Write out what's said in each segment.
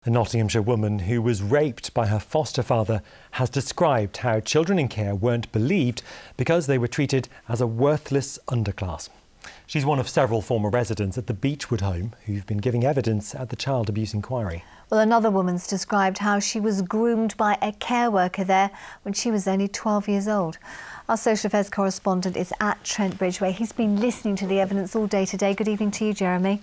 A Nottinghamshire woman who was raped by her foster father has described how children in care weren't believed because they were treated as a worthless underclass. She's one of several former residents at the Beechwood home who've been giving evidence at the child abuse inquiry. Well, another woman's described how she was groomed by a care worker there when she was only 12 years old. Our social affairs correspondent is at Trent Bridge, where he's been listening to the evidence all day today. Good evening to you, Jeremy.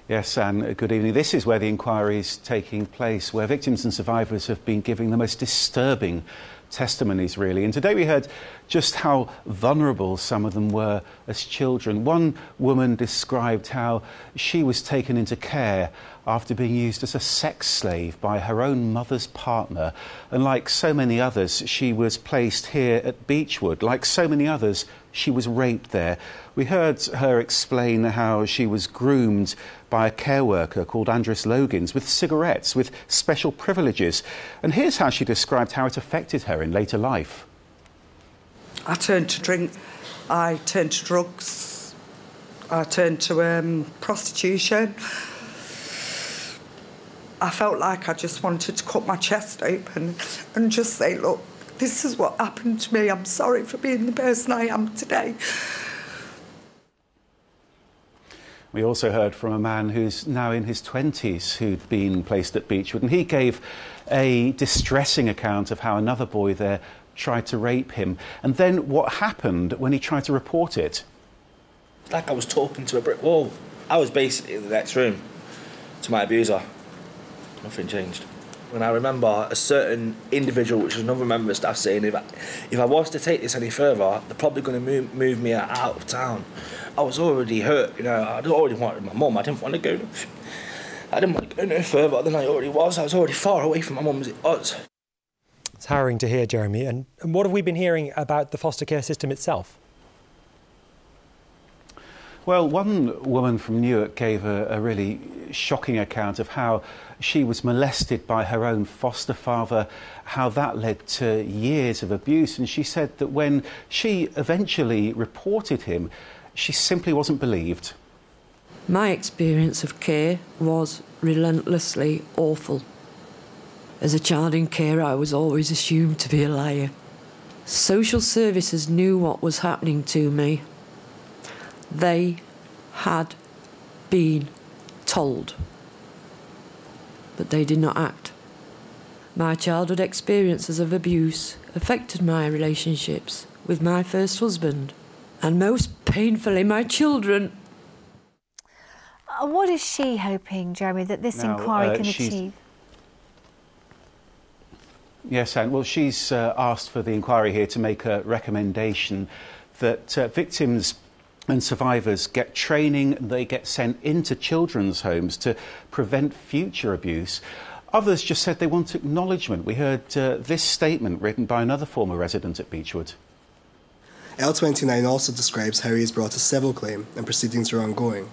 Yes, Anne, good evening. This is where the inquiry is taking place, where victims and survivors have been giving the most disturbing testimonies, really. And today we heard just how vulnerable some of them were as children. One woman described how she was taken into care after being used as a sex slave by her own mother's partner. And like so many others, she was placed here at Beechwood. Like so many others, she was raped there. We heard her explain how she was groomed by a care worker called Andres Logins with cigarettes, with special privileges. And here's how she described how it affected her in later life. I turned to drink, I turned to drugs, I turned to prostitution. I felt like I just wanted to cut my chest open and just say, look, this is what happened to me. I'm sorry for being the person I am today. We also heard from a man who's now in his 20s who'd been placed at Beechwood, and he gave a distressing account of how another boy there tried to rape him, and then what happened when he tried to report it. Like I was talking to a brick wall. I was basically in the next room to my abuser. Nothing changed. And I remember a certain individual, which was another member of staff, saying if I was to take this any further, they're probably going to move me out of town. I was already hurt, you know. I'd already wanted my mum. I didn't want to go no further than I already was. I was already far away from my mum as it was. It's harrowing to hear, Jeremy. And what have we been hearing about the foster care system itself? Well, one woman from Newark gave a really shocking account of how she was molested by her own foster father, how that led to years of abuse. And she said that when she eventually reported him, she simply wasn't believed. My experience of care was relentlessly awful. As a child in care, I was always assumed to be a liar. Social services knew what was happening to me. They had been told, but they did not act. My childhood experiences of abuse affected my relationships with my first husband, and most painfully, my children. What is she hoping, Jeremy, that this inquiry can achieve? Yes, Anne. Well, she's asked for the inquiry here to make a recommendation that victims and survivors get training, they get sent into children's homes to prevent future abuse. Others just said they want acknowledgement. We heard this statement written by another former resident at Beechwood. L29 also describes how he has brought a civil claim and proceedings are ongoing,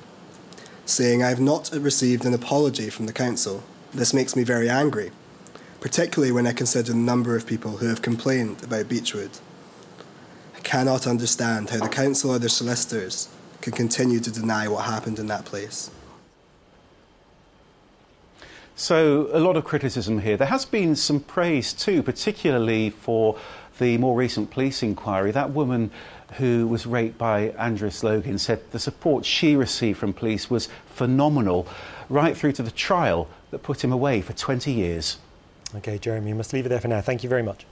saying, "I have not received an apology from the council. This makes me very angry, particularly when I consider the number of people who have complained about Beechwood. I cannot understand how the council or their solicitors can continue to deny what happened in that place." So, a lot of criticism here. There has been some praise too, particularly for the more recent police inquiry. That woman who was raped by Andres Login said the support she received from police was phenomenal, right through to the trial that put him away for 20 years. OK, Jeremy, you must leave it there for now. Thank you very much.